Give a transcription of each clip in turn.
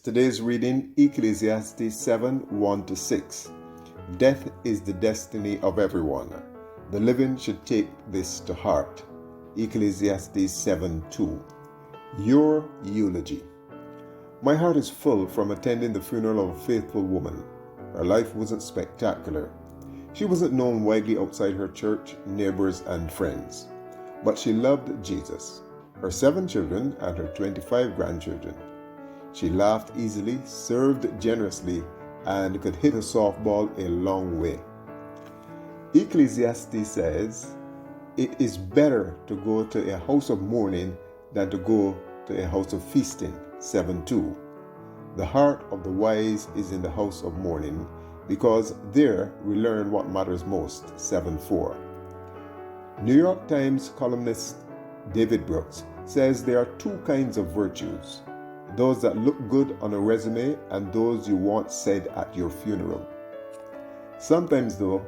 Today's reading, Ecclesiastes 7, 1-6. Death is the destiny of everyone. The living should take this to heart. Ecclesiastes 7, 2. Your eulogy. My heart is full from attending the funeral of a faithful woman. Her life wasn't spectacular. She wasn't known widely outside her church, neighbors, and friends. But she loved Jesus, her 7 children, and her 25 grandchildren. She laughed easily, served generously, and could hit a softball a long way. Ecclesiastes says, it is better to go to a house of mourning than to go to a house of feasting. 7:2. The heart of the wise is in the house of mourning, because there we learn what matters most. 7:4. New York Times columnist David Brooks says there are 2 kinds of virtues: those that look good on a resume and those you want said at your funeral. Sometimes, though,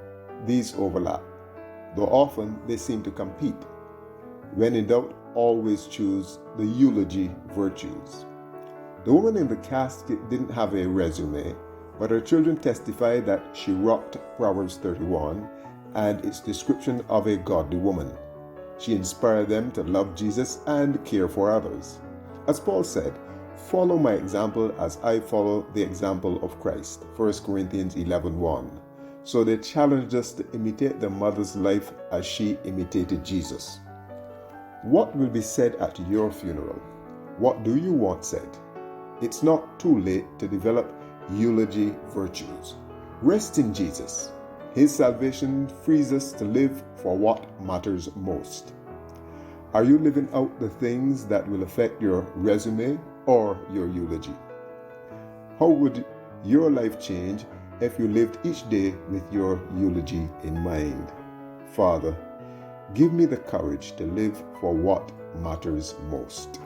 these overlap, though often they seem to compete. When in doubt, always choose the eulogy virtues. The woman in the casket didn't have a resume, but her children testify that she rocked Proverbs 31 and its description of a godly woman. She inspired them to love Jesus and care for others. As Paul said, follow my example as I follow the example of Christ. 1 Corinthians 11:1. So they challenged us to imitate their mother's life as she imitated Jesus. What will be said at your funeral? What do you want said? It's not too late to develop eulogy virtues. Rest in Jesus. His salvation frees us to live for what matters most. Are you living out the things that will affect your resume or your eulogy? How would your life change if you lived each day with your eulogy in mind? Father, give me the courage to live for what matters most.